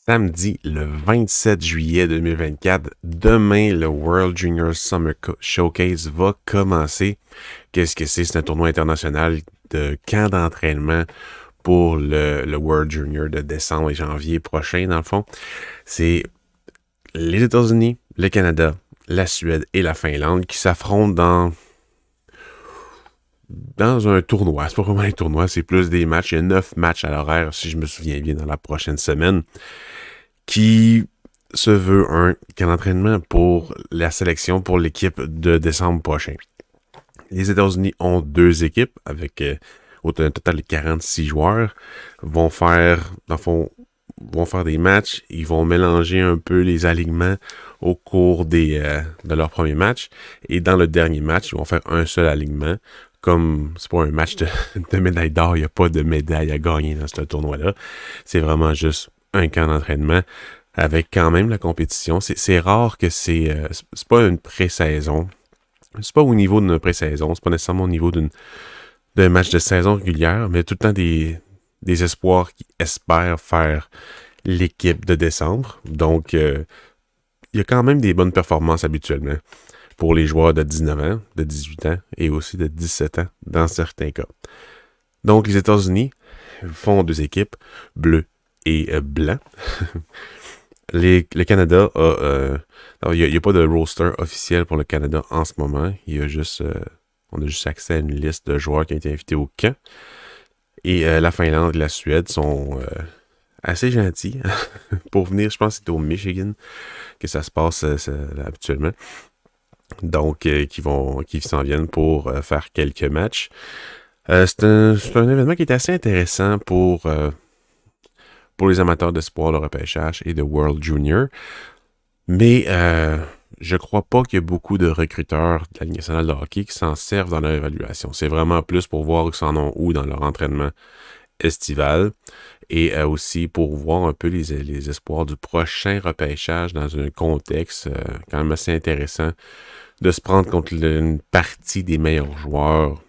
Samedi, le 27 juillet 2024, demain, le World Junior Summer Showcase va commencer. Qu'est-ce que c'est? C'est un tournoi international de camp d'entraînement pour le World Junior de décembre et janvier prochain, dans le fond. C'est les États-Unis, le Canada, la Suède et la Finlande qui s'affrontent dans un tournoi. C'est pas vraiment un tournoi, c'est plus des matchs. Il y a 9 matchs à l'horaire, si je me souviens bien, dans la prochaine semaine, qui se veut un camp d'entraînement pour la sélection pour l'équipe de décembre prochain. Les États-Unis ont 2 équipes avec un total de 46 joueurs. Vont faire des matchs. Ils vont mélanger un peu les alignements au cours de leur premier match. Et dans le dernier match, ils vont faire un seul alignement. Comme c'est pas un match de médaille d'or, il n'y a pas de médaille à gagner dans ce tournoi-là. C'est vraiment juste un camp d'entraînement avec quand même la compétition. C'est rare que c'est pas une pré-saison. C'est pas au niveau d'une pré-saison. C'est pas nécessairement au niveau d'un match de saison régulière, mais tout le temps des espoirs qui espèrent faire l'équipe de décembre. Donc, il y a quand même des bonnes performances habituellement pour les joueurs de 19 ans, de 18 ans et aussi de 17 ans dans certains cas. Donc, les États-Unis font 2 équipes, bleu et blanc. Le Canada il n'y a pas de roster officiel pour le Canada en ce moment. On a juste accès à une liste de joueurs qui ont été invités au camp. Et la Finlande et la Suède sont assez gentils pour venir. Je pense que c'est au Michigan que ça se passe habituellement. Donc, qui s'en viennent pour faire quelques matchs. C'est un événement qui est assez intéressant pour les amateurs de sport, de repêchage et de World Junior. Mais je crois pas qu'il y a beaucoup de recruteurs de la Ligue nationale de hockey qui s'en servent dans leur évaluation. C'est vraiment plus pour voir qu'ils s'en ont où dans leur entraînement estival et aussi pour voir un peu les espoirs du prochain repêchage dans un contexte quand même assez intéressant de se prendre contre une partie des meilleurs joueurs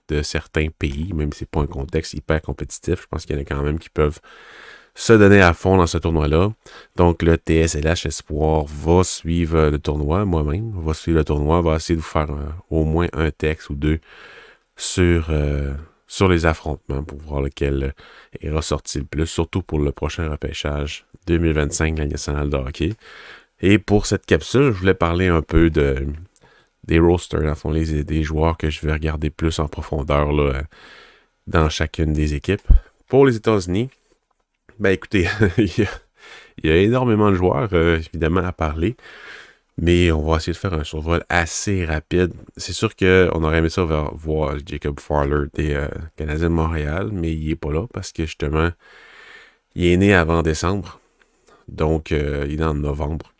de certains pays, même si c'est pas un contexte hyper compétitif. Je pense qu'il y en a quand même qui peuvent se donner à fond dans ce tournoi-là. Donc, le TSLH Espoir va suivre le tournoi, moi-même, va suivre le tournoi, va essayer de vous faire au moins un texte ou 2 sur les affrontements pour voir lequel est ressorti le plus, surtout pour le prochain repêchage 2025 de la nationale de hockey. Et pour cette capsule, je voulais parler un peu des rosters, dans le fond, des joueurs que je vais regarder plus en profondeur là, dans chacune des équipes. Pour les États-Unis, ben écoutez, il y a énormément de joueurs, évidemment, à parler, mais on va essayer de faire un survol assez rapide. C'est sûr qu'on aurait aimé ça voir Jacob Fowler des Canadiens de Montréal, mais il n'est pas là parce que justement, il est né avant décembre, donc il est né en novembre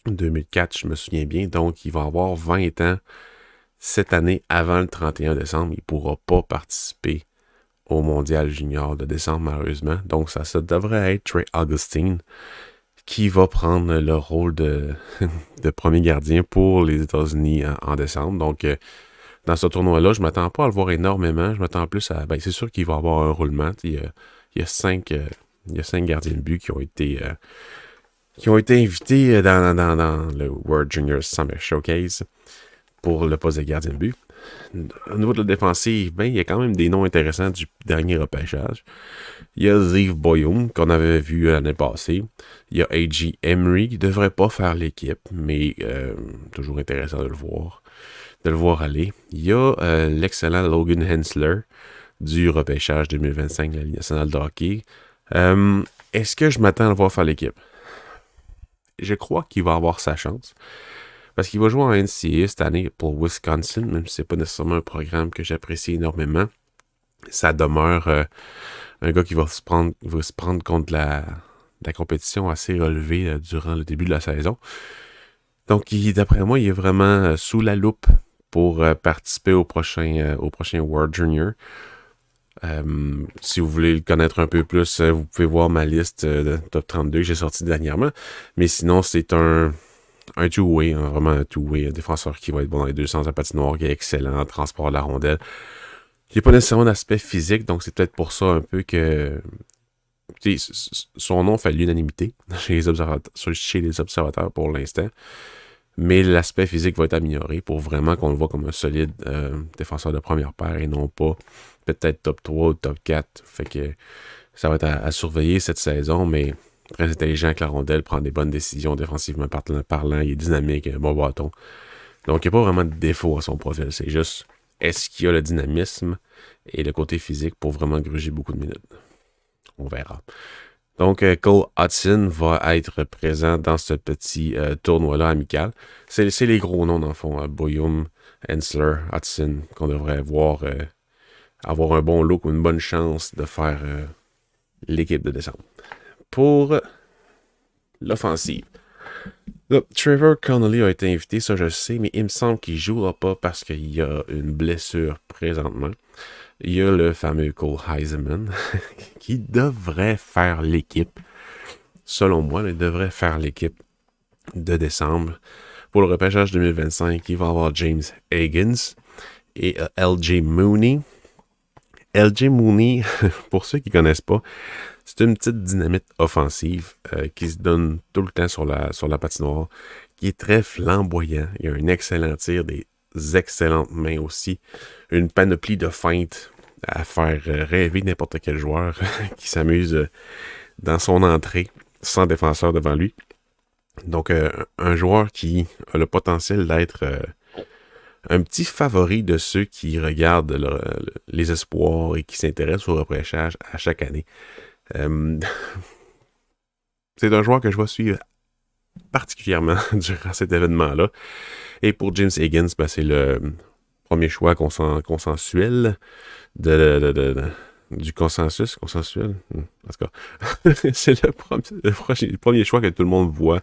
2004, je me souviens bien, donc il va avoir 20 ans cette année avant le 31 décembre. Il ne pourra pas participer au Mondial Junior de décembre, malheureusement. Donc, ça devrait être Trey Augustine qui va prendre le rôle de premier gardien pour les États-Unis en décembre. Donc, dans ce tournoi-là, je ne m'attends pas à le voir énormément. Je m'attends plus à... c'est sûr qu'il va y avoir un roulement. Il y a 5 gardiens de but qui ont été invités dans le World Junior Summer Showcase pour le poste de gardien de but. Au niveau de la défensive, il y a quand même des noms intéressants du dernier repêchage. Il y a Zeev Boyum, qu'on avait vu l'année passée. Il y a A.J. Emery, qui ne devrait pas faire l'équipe, mais toujours intéressant de le voir aller. Il y a l'excellent Logan Hensler du repêchage 2025 de la Ligue nationale de hockey. Est-ce que je m'attends à le voir faire l'équipe? Je crois qu'il va avoir sa chance. Parce qu'il va jouer en NCAA cette année pour Wisconsin, même si c'est pas nécessairement un programme que j'apprécie énormément. Ça demeure un gars qui va se prendre contre la compétition assez relevée durant le début de la saison. Donc, d'après moi, il est vraiment sous la loupe pour participer au prochain World Junior. Si vous voulez le connaître un peu plus, vous pouvez voir ma liste de top 32 que j'ai sorti dernièrement. Mais sinon, c'est un two-way, vraiment un two-way, un défenseur qui va être bon dans les deux sens, la patinoire, qui est excellent en transport de la rondelle. Il n'y a pas nécessairement d'aspect physique, donc c'est peut-être pour ça un peu que son nom fait l'unanimité chez les observateurs pour l'instant. Mais l'aspect physique va être amélioré pour vraiment qu'on le voit comme un solide défenseur de première paire et non pas peut-être top 3 ou top 4. Fait que ça va être à surveiller cette saison, mais très intelligent avec la rondelle, prend des bonnes décisions défensivement parlant, il est dynamique, il a un bon bâton. Donc il n'y a pas vraiment de défaut à son profil, c'est juste est-ce qu'il y a le dynamisme et le côté physique pour vraiment gruger beaucoup de minutes. On verra. Donc, Cole Hudson va être présent dans ce petit tournoi-là amical. C'est les gros noms, dans le fond. Boyum, Hensler, Hudson, qu'on devrait voir avoir un bon look ou une bonne chance de faire l'équipe de décembre. Pour l'offensive. Là, Trevor Connolly a été invité, ça je le sais, mais il me semble qu'il ne jouera pas parce qu'il y a une blessure présentement. Il y a le fameux Cole Heisman qui devrait faire l'équipe. Selon moi, il devrait faire l'équipe de décembre. Pour le repêchage 2025, il va y avoir James Higgins et LJ Mooney. LJ Mooney, pour ceux qui ne connaissent pas, c'est une petite dynamite offensive qui se donne tout le temps sur la patinoire, qui est très flamboyant. Il a un excellent tir, des excellentes mains aussi, une panoplie de feintes à faire rêver n'importe quel joueur qui s'amuse dans son entrée sans défenseur devant lui. Donc, un joueur qui a le potentiel d'être un petit favori de ceux qui regardent les espoirs et qui s'intéressent au repêchage à chaque année. C'est un joueur que je vais suivre particulièrement durant cet événement-là. Et pour James Higgins, ben, c'est le premier choix consensuel du consensus consensuel. En tout cas, c'est le premier choix que tout le monde voit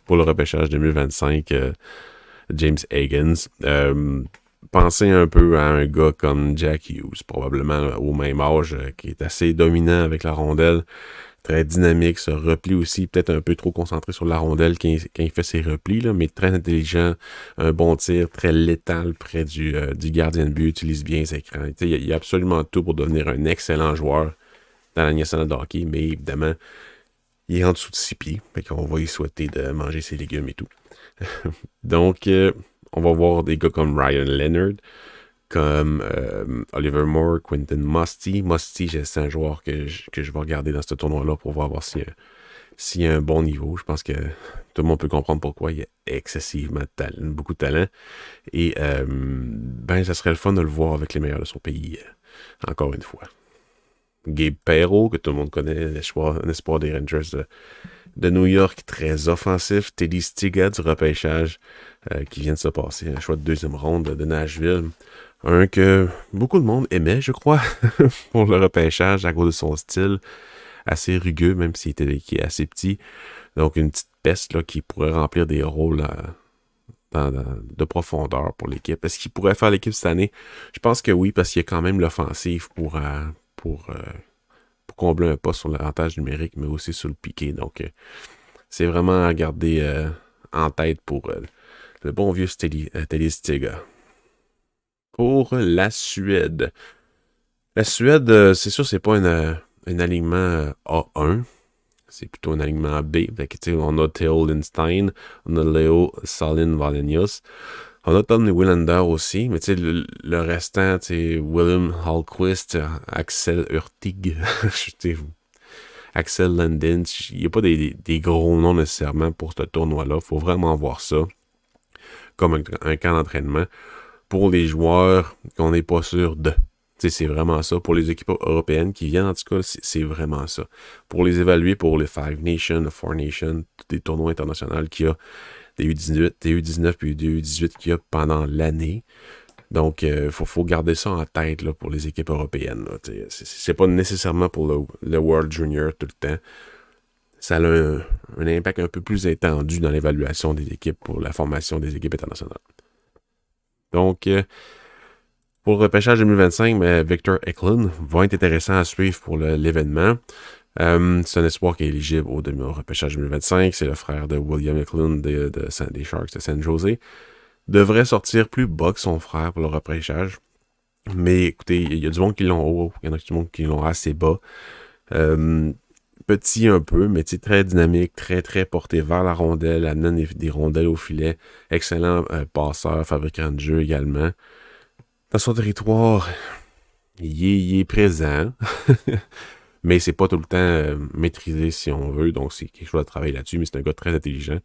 pour le repêchage 2025. James Higgins. Pensez un peu à un gars comme Jack Hughes, probablement au même âge, qui est assez dominant avec la rondelle, très dynamique, se replie aussi, peut-être un peu trop concentré sur la rondelle quand il fait ses replis, là, mais très intelligent, un bon tir, très létal près du gardien de but, utilise bien ses écrans. Il y a absolument tout pour devenir un excellent joueur dans la nationale de hockey, mais évidemment, il est en dessous de 6 pieds, fait qu'on va y souhaiter de manger ses légumes et tout. Donc, on va voir des gars comme Ryan Leonard, comme Oliver Moore, Quentin Musty. Musty, c'est un joueur que je vais regarder dans ce tournoi-là pour voir s'il y a un bon niveau. Je pense que tout le monde peut comprendre pourquoi il y a excessivement beaucoup de talent. Et ben, ça serait le fun de le voir avec les meilleurs de son pays, encore une fois. Gabe Perreault, que tout le monde connaît, un espoir des Rangers de New York, très offensif. Teddy Stiga du repêchage qui vient de se passer, un choix de deuxième ronde de Nashville. Un que beaucoup de monde aimait, je crois, pour le repêchage à cause de son style assez rugueux, même s'il est assez petit. Donc une petite peste là, qui pourrait remplir des rôles de profondeur pour l'équipe. Est-ce qu'il pourrait faire l'équipe cette année? Je pense que oui, parce qu'il y a quand même l'offensive pour combler un poste sur l'avantage numérique, mais aussi sur le piqué. Donc, c'est vraiment à garder en tête pour le bon vieux Teddy Stiga. Pour la Suède. La Suède, c'est sûr, c'est pas un alignement A1. C'est plutôt un alignement B. On a Theo Lindstein, on a Leo Salin Valenius. On a Tom Willander aussi, mais le restant, William Hallquist, Axel Hurtig, Axel Landin, il n'y a pas des gros noms nécessairement pour ce tournoi-là. Il faut vraiment voir ça comme un camp d'entraînement pour les joueurs qu'on n'est pas sûr de. C'est vraiment ça. Pour les équipes européennes qui viennent, en tout cas, c'est vraiment ça. Pour les évaluer pour les Five Nations, les Four Nations, des tournois internationaux qu'il y a, des U18, des U19 puis des U18 qu'il y a pendant l'année. Donc, il faut garder ça en tête là, pour les équipes européennes. C'est pas nécessairement pour le World Junior tout le temps. Ça a un impact un peu plus étendu dans l'évaluation des équipes pour la formation des équipes internationales. Donc, pour le repêchage 2025, mais Victor Eklund va être intéressant à suivre pour l'événement. C'est un espoir qui est éligible au repêchage 2025. C'est le frère de William Eklund des Sharks de San Jose. Devrait sortir plus bas que son frère pour le repêchage. Mais écoutez, il y a du monde qui l'ont haut. Il y en a du monde qui l'ont assez bas. petit un peu, mais très dynamique, très, très porté vers la rondelle, amenant des rondelles au filet. Excellent passeur, fabricant de jeu également. Dans son territoire, il est présent, mais c'est pas tout le temps maîtrisé si on veut, donc c'est quelque chose à travailler là-dessus, mais c'est un gars très intelligent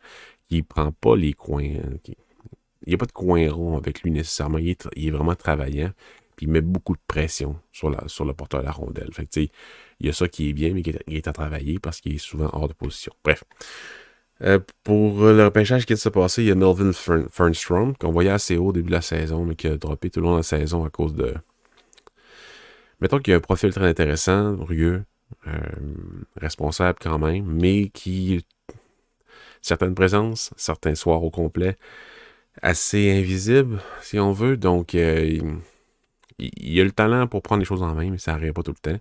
qui prend pas les coins. Il n'y a pas de coin rond avec lui nécessairement, il est vraiment travaillant, puis il met beaucoup de pression sur le porteur de la rondelle. Fait que, il y a ça qui est bien, mais qui est à travailler parce qu'il est souvent hors de position. Bref. Pour le repêchage qui vient de se passer, il y a Melvin Fernstrom, qu'on voyait assez haut au début de la saison, mais qui a droppé tout le long de la saison à cause de... Mettons qu'il a un profil très intéressant, rugueux, responsable quand même, mais qui... Certaines présences, certains soirs au complet, assez invisible, si on veut. Donc, il a le talent pour prendre les choses en main, mais ça n'arrive pas tout le temps.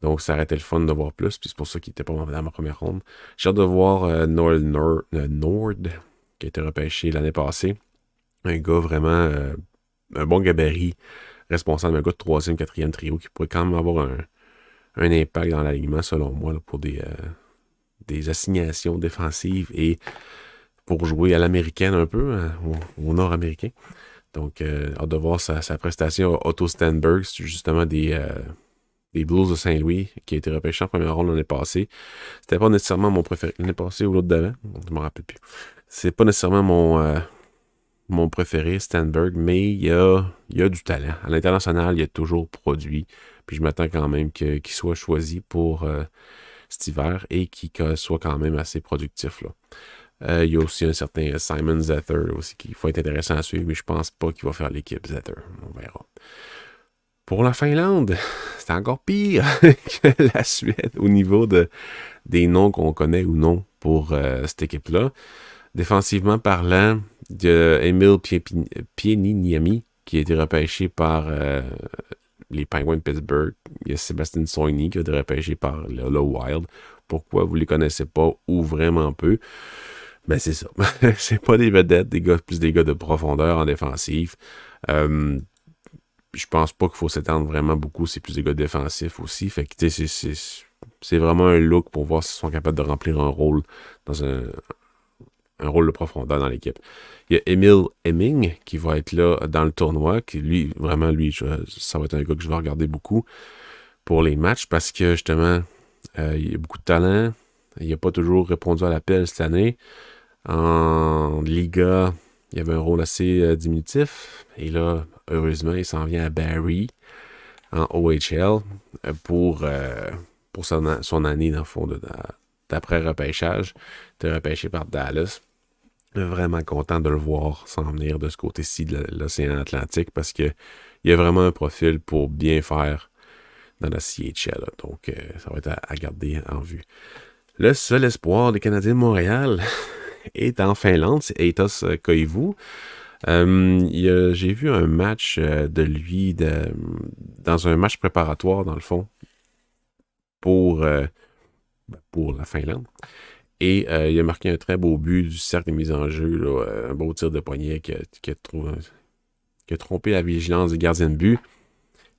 Donc, ça aurait été le fun de voir plus, puis c'est pour ça qu'il n'était pas dans ma première ronde. J'ai hâte de voir Nord, qui a été repêché l'année passée. Un gars vraiment, un bon gabarit, responsable d'un gars de 3e, 4e trio, qui pourrait quand même avoir un impact dans l'alignement, selon moi, là, pour des assignations défensives et pour jouer à l'américaine un peu, au nord-américain. Donc, hâte de voir sa prestation. Otto Stenberg, c'est justement des Blues de Saint-Louis, qui a été repêché en première ronde l'année passée. C'était pas nécessairement mon préféré. L'année passée ou l'autre d'avant, je me rappelle plus. C'est pas nécessairement mon préféré, Stenberg, mais il y a du talent. À l'international, il a toujours produit. Puis je m'attends quand même qu'il soit choisi pour cet hiver et qu'il soit quand même assez productif, là. Il y a aussi un certain Simon Zether aussi qui va être intéressant à suivre, mais je pense pas qu'il va faire l'équipe Zether. On verra. Pour la Finlande, c'est encore pire que la Suède au niveau des noms qu'on connaît ou non pour cette équipe-là. Défensivement parlant, il y a Emil Pieniniemi qui a été repêché par les Penguins de Pittsburgh. Il y a Sébastien Soigny qui a été repêché par le Wild. Pourquoi vous ne les connaissez pas ou vraiment peu? Ben c'est ça. C'est pas des vedettes, plus des gars de profondeur en défensive. Je pense pas qu'il faut s'étendre vraiment beaucoup. C'est plus des gars défensifs aussi. Fait que c'est vraiment un look pour voir s'ils sont capables de remplir un rôle dans un rôle de profondeur dans l'équipe. Il y a Emil Hemming qui va être là dans le tournoi. Qui lui, ça va être un gars que je vais regarder beaucoup pour les matchs parce que justement, il a beaucoup de talent. Il n'a pas toujours répondu à l'appel cette année. En Liga, il y avait un rôle assez diminutif. Et là, heureusement, il s'en vient à Barrie en OHL pour son année, dans le fond, d'après-repêchage. Il était repêché par Dallas. Vraiment content de le voir s'en venir de ce côté-ci de l'océan Atlantique parce qu'il y a vraiment un profil pour bien faire dans la CHL. Là. Donc, ça va être à garder en vue. Le seul espoir des Canadiens de Montréal est en Finlande, c'est Eitas Koivu. J'ai vu un match de lui dans un match préparatoire, dans le fond, pour la Finlande. Et il a marqué un très beau but du cercle de mise en jeu, là, un beau tir de poignet qui a trompé la vigilance des gardiens de but.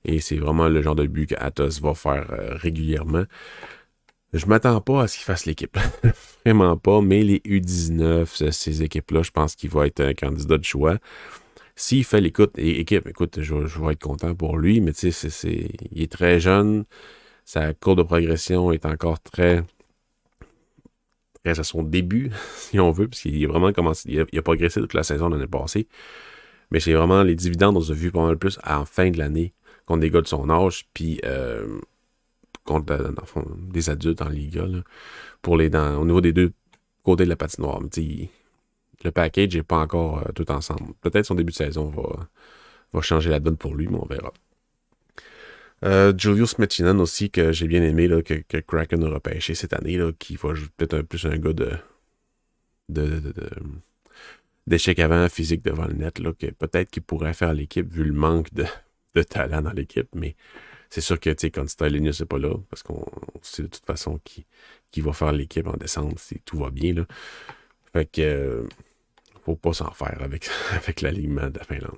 Et c'est vraiment le genre de but qu'Atos va faire régulièrement. Je m'attends pas à ce qu'il fasse l'équipe. Vraiment pas. Mais les U19, ces équipes-là, je pense qu'il va être un candidat de choix. S'il fait l'écoute, je vais être content pour lui, mais tu sais, il est très jeune. Sa courbe de progression est encore très à son début, si on veut, parce qu'il a vraiment commencé, il a progressé toute la saison l'année passée. Mais c'est vraiment les dividendes, on les a vus pas mal plus à la fin de l'année contre des gars de son âge, puis contre dans le fond, des adultes en Liga, là, au niveau des deux côtés de la patinoire. Mais, le package n'est pas encore tout ensemble. Peut-être son début de saison va changer la donne pour lui, mais on verra. Julius Mechinen aussi, que j'ai bien aimé, là, que Kraken a repêché cette année, là, qui va peut-être plus un gars d'échec avant physique devant le net, là, que peut-être qu'il pourrait faire l'équipe vu le manque de talent dans l'équipe, mais c'est sûr que quand Stylenius n'est pas là, parce qu'on sait de toute façon qui va faire l'équipe en descente si tout va bien. Là. Fait que faut pas s'en faire avec l'alignement de la Finlande.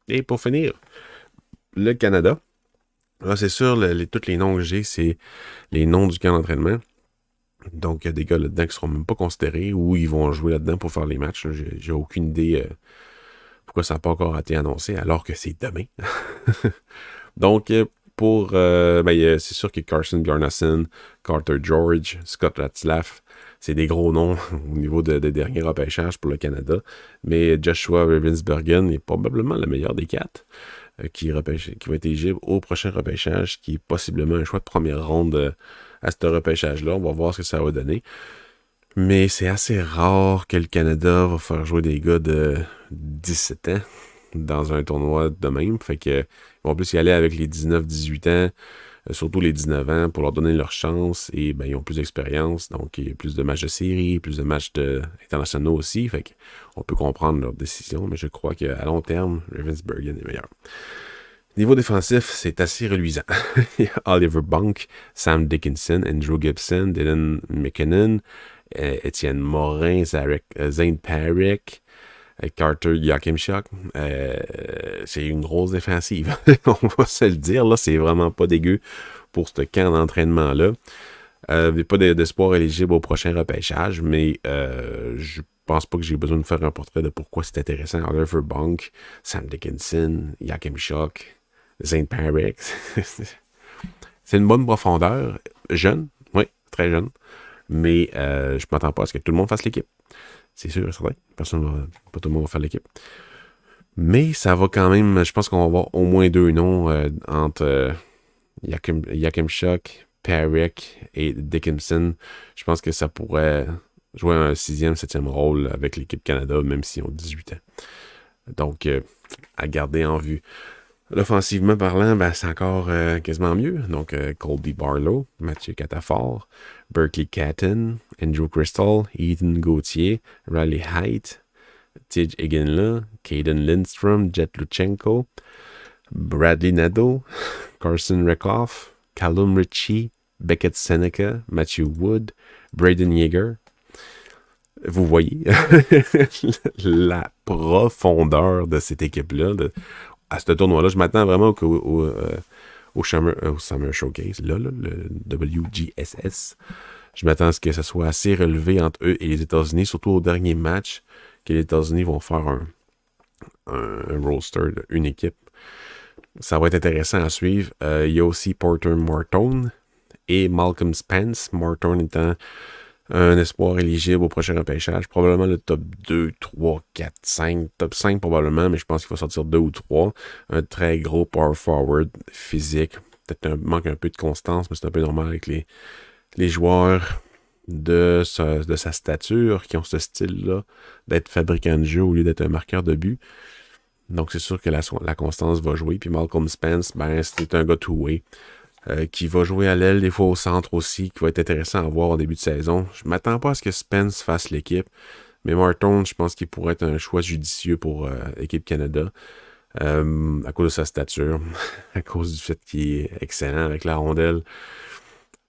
Et pour finir, le Canada. Là, c'est sûr, tous les noms que j'ai, c'est les noms du camp d'entraînement. Donc, il y a des gars là-dedans qui ne seront même pas considérés ou ils vont jouer là-dedans pour faire les matchs. J'ai aucune idée pourquoi ça n'a pas encore été annoncé alors que c'est demain. Donc, c'est sûr que Carson Bjarnason, Carter George, Scott Ratzlaff, c'est des gros noms au niveau des derniers repêchages pour le Canada. Mais Joshua Ravensbergen est probablement le meilleur des quatre qui va être éligible au prochain repêchage, qui est possiblement un choix de première ronde à ce repêchage-là. On va voir ce que ça va donner. Mais c'est assez rare que le Canada va faire jouer des gars de 17 ans dans un tournoi de même. Fait que ils vont plus y aller avec les 19-18 ans, surtout les 19 ans, pour leur donner leur chance. Et ben, ils ont plus d'expérience, donc il y a plus de matchs de série, plus de matchs internationaux aussi. Fait qu'on peut comprendre leur décision, mais je crois qu'à long terme, Ravensbergen est meilleur. Niveau défensif, c'est assez reluisant. Oliver Bunk, Sam Dickinson, Andrew Gibson, Dylan McKinnon, Étienne Morin, Zane Parrick, Carter Yakimchuk. C'est une grosse défensive. On va se le dire, là, c'est vraiment pas dégueu pour ce camp d'entraînement-là. Il n'y a pas d'espoir éligible au prochain repêchage, mais je pense pas que j'ai besoin de faire un portrait de pourquoi c'est intéressant. Oliver Bunk, Sam Dickinson, Yakimchuk, Zane Parrick. C'est une bonne profondeur. Jeune, oui, très jeune. Mais je m'attends pas à ce que tout le monde fasse l'équipe. C'est sûr, c'est vrai. Pas tout le monde va faire l'équipe. Mais ça va quand même, je pense qu'on va avoir au moins deux noms entre Yakimchuk, Parrick et Dickinson. Je pense que ça pourrait jouer un 6e, 7e rôle avec l'équipe Canada, même s'ils ont 18 ans. Donc, à garder en vue. Offensivement parlant, ben, c'est encore quasiment mieux. Donc, Colby Barlow, Mathieu Catafort, Berkeley Catton, Andrew Crystal, Ethan Gauthier, Riley Height, Tej Eginla, Caden Lindstrom, Jet Luchenko, Bradley Nadeau, Carson Rekoff, Callum Ritchie, Beckett Seneca, Matthew Wood, Braden Yeager. Vous voyez la profondeur de cette équipe-là. À ce tournoi-là, je m'attends vraiment au Summer Showcase, le WGSS. Je m'attends à ce que ça soit assez relevé entre eux et les États-Unis, surtout au dernier match, que les États-Unis vont faire un roster d'une équipe. Ça va être intéressant à suivre. Il y a aussi Porter Morton et Malcolm Spence. Morton étant un espoir éligible au prochain repêchage. Probablement le top 2, 3, 4, 5. Top 5 probablement, mais je pense qu'il va sortir 2 ou 3. Un très gros power forward physique. Peut-être manque un peu de constance, mais c'est un peu normal avec les joueurs de sa stature qui ont ce style-là d'être fabricant de jeu au lieu d'être un marqueur de but. Donc c'est sûr que la constance va jouer. Puis Malcolm Spence, ben, c'est un gars two-way. Qui va jouer à l'aile, des fois au centre aussi, qui va être intéressant à voir au début de saison. Je m'attends pas à ce que Spence fasse l'équipe, mais Morton, je pense qu'il pourrait être un choix judicieux pour l'équipe Canada, à cause de sa stature, à cause du fait qu'il est excellent avec la rondelle,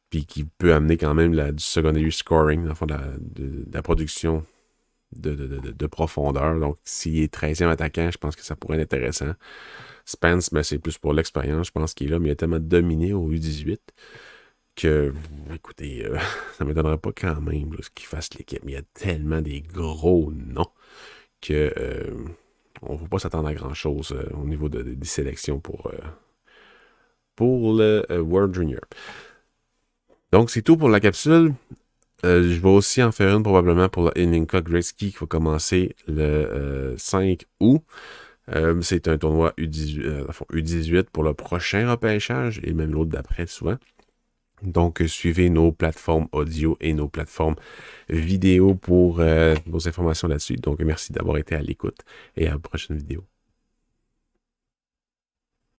puis qu'il peut amener quand même du secondary scoring, dans le fond, de la production de profondeur. Donc, s'il est 13e attaquant, je pense que ça pourrait être intéressant. Spence, ben, c'est plus pour l'expérience, je pense qu'il est là, mais il a tellement dominé au U18 que, écoutez, ça ne m'étonnerait pas quand même qu'il fasse l'équipe. Mais il y a tellement des gros noms que on ne peut pas s'attendre à grand-chose au niveau des sélections pour le World Junior. Donc, c'est tout pour la capsule. Je vais aussi en faire une probablement pour la Hlinka Gretzky qui va commencer le 5 août. C'est un tournoi U18 pour le prochain repêchage et même l'autre d'après souvent. Donc, suivez nos plateformes audio et nos plateformes vidéo pour vos informations là-dessus. Donc, merci d'avoir été à l'écoute et à la prochaine vidéo.